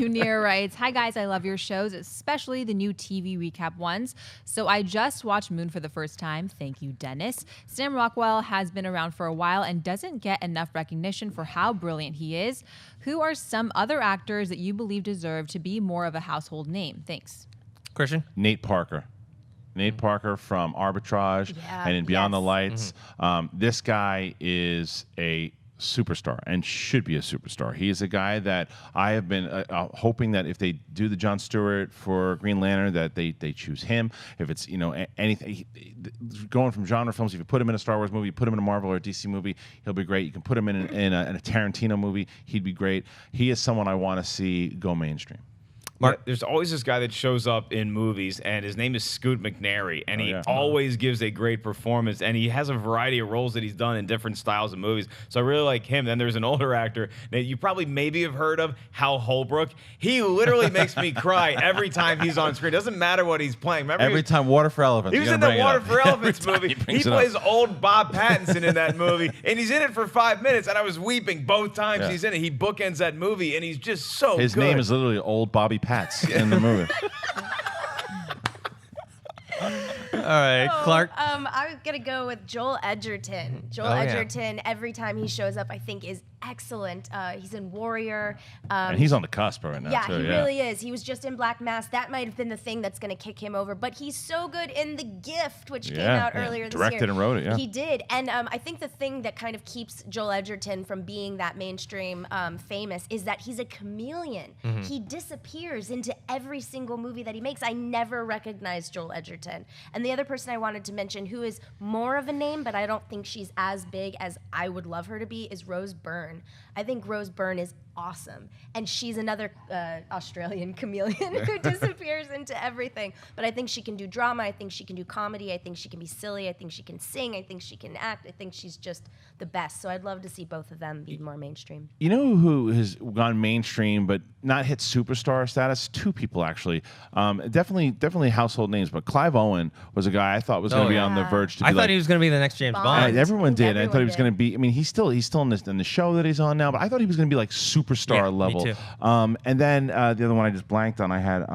Munir writes, "Hi guys, I love your shows, especially the new TV recap ones. So I just watched Moon for the first time. Thank you, Dennis. Sam Rockwell has been around for a while and doesn't get enough recognition for how brilliant he is. Who are some other actors that you believe deserve to be more of a household name? Thanks." Christian? Nate Parker. Nate Parker from Arbitrage and in Beyond the Lights. This guy is a superstar and should be a superstar. He is a guy that I have been hoping that if they do the Jon Stewart for Green Lantern, that they choose him. If it's anything going from genre films, if you put him in a Star Wars movie, you put him in a Marvel or a DC movie, he'll be great. You can put him in a Tarantino movie, he'd be great. He is someone I want to see go mainstream. Mark, there's always this guy that shows up in movies, and his name is Scoot McNairy, and he always gives a great performance, and he has a variety of roles that he's done in different styles of movies. So I really like him. Then there's an older actor that you probably maybe have heard of, Hal Holbrook. He literally makes me cry every time he's on screen. Doesn't matter what he's playing. Remember every time Water for Elephants. He was in the Water for Elephants movie. He plays old Bob Pattinson in that movie, and he's in it for 5 minutes, and I was weeping both times he's in it. He bookends that movie, and he's just so His good. name is literally Old Bobby Pats in the movie. All right, Clark. I was going to go with Joel Edgerton. Joel Edgerton, every time he shows up, I think is excellent. He's in Warrior. And he's on the cusp right now, yeah, too. He really is. He was just in Black Mass. That might have been the thing that's going to kick him over. But he's so good in The Gift, which came out earlier this year. Directed and wrote it, He did. And I think the thing that kind of keeps Joel Edgerton from being that mainstream famous is that he's a chameleon. He disappears into every single movie that he makes. I never recognized Joel Edgerton. And the other person I wanted to mention who is more of a name, but I don't think she's as big as I would love her to be, is Rose Byrne. I think Rose Byrne is awesome. And she's another Australian chameleon who disappears into everything. But I think she can do drama. I think she can do comedy. I think she can be silly. I think she can sing. I think she can act. I think she's just the best. So I'd love to see both of them be more mainstream. You know who has gone mainstream but not hit superstar status? Two people, actually. Definitely household names, but Clive Owen was a guy I thought was going to be on the verge to be I thought he was going to be the next James Bond. Everyone did. I thought he was going to be. I mean, he's still in the show that he's on now, but I thought he was going to be like superstar level. Me too. And then the other one I just blanked on. I had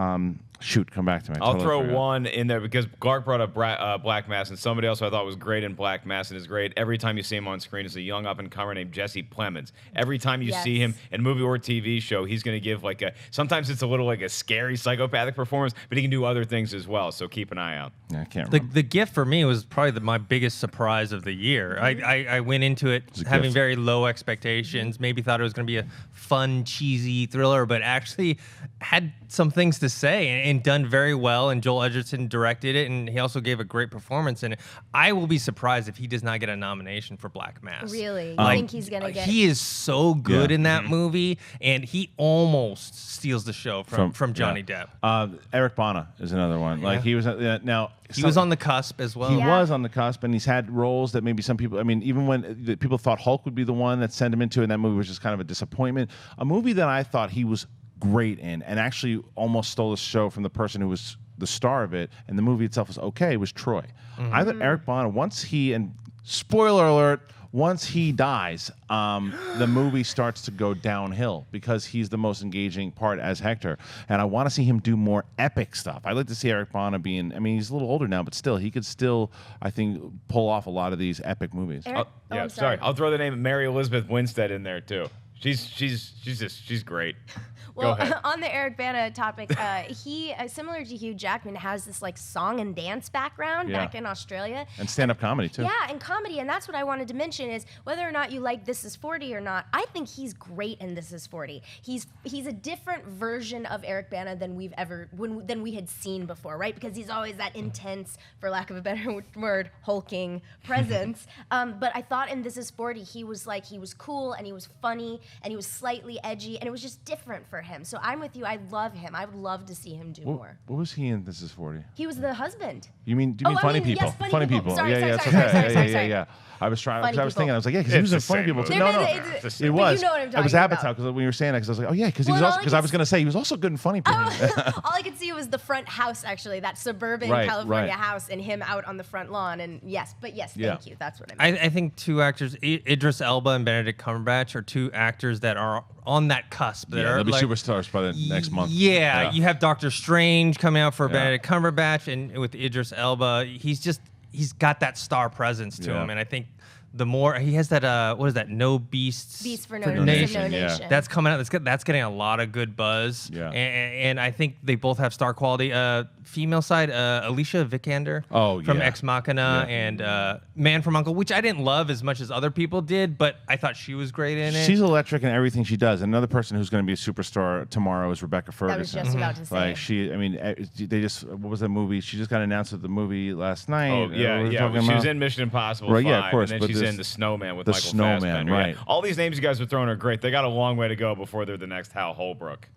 shoot, come back to me. I'll throw one in there because Clark brought up Black Mass, and somebody else I thought was great in Black Mass and is great every time you see him on screen is a young up-and-comer named Jesse Plemons. Every time you see him in a movie or TV show, he's going to give like sometimes it's a little like a scary psychopathic performance, but he can do other things as well, so keep an eye out. Yeah, I can't remember. The Gift for me was probably my biggest surprise of the year. I went into it having very low expectations, maybe thought it was going to be a fun, cheesy thriller, but actually had some things to say and done very well, and Joel Edgerton directed it, and he also gave a great performance in it. I will be surprised if he does not get a nomination for Black Mass. Really? You think he's going to get... He is so good in that movie, and he almost steals the show from Johnny Depp. Eric Bana is another one. Like he was now... He was on the cusp as well. He was on the cusp, and he's had roles that maybe some people... I mean, even when people thought Hulk would be the one that sent him into it, and that movie was just kind of a disappointment. A movie that I thought he was great in, and actually almost stole the show from the person who was the star of it, and the movie itself was okay, was Troy. I thought Eric Bana, once he... And spoiler alert... Once he dies, the movie starts to go downhill because he's the most engaging part as Hector. And I want to see him do more epic stuff. I'd like to see Eric Bana being, I mean, he's a little older now, but still, he could still, I think, pull off a lot of these epic movies. Sorry. I'll throw the name of Mary Elizabeth Winstead in there, too. She's great. Well, on the Eric Bana topic, he, similar to Hugh Jackman, has this like song and dance background back in Australia. And stand-up comedy, too. Yeah, and comedy. And that's what I wanted to mention is whether or not you like This Is 40 or not, I think he's great in This Is 40. He's a different version of Eric Bana than we had seen before, right? Because he's always that intense, for lack of a better word, hulking presence. But I thought in This Is 40, he was cool and he was funny and he was slightly edgy and it was just different for him. So I'm with you. I love him. I would love to see him do more. What was he in This Is 40? He was the husband. Do you mean Funny People? Yes, Funny People. Sorry, yeah. I was trying. I was thinking. I was like, yeah, because he was in Funny People. No, it was. You know what I'm talking It was Apatow because when you were saying that, because I was like, oh yeah, because he was also because I was going to say he was also good in Funny People. All I could see was the front house, actually, that suburban California house, and him out on the front lawn. And yes, thank you. That's what I meant. I think two actors, Idris Elba and Benedict Cumberbatch, are two actors that are on that cusp. That Yeah, are they'll be like, superstars by the next month. Yeah, you have Doctor Strange coming out for Benedict Cumberbatch, and with Idris Elba, he's got that star presence to him, and I think the more he has that, what is that? No Beasts for no Nation. nation. That's coming out. That's getting a lot of good buzz. Yeah. And I think they both have star quality. Female side, Alicia Vikander. From Ex Machina and Man from U.N.C.L.E., which I didn't love as much as other people did, but I thought she was great in it. She's electric in everything she does. Another person who's going to be a superstar tomorrow is Rebecca Ferguson. I was just about to say. They just, what was that movie? She just got announced at the movie last night. Oh, yeah. She was in Mission Impossible 5, of course. and then she's in The Snowman with Michael Fassbender. Right. Yeah. All these names you guys are throwing are great. They got a long way to go before they're the next Hal Holbrook.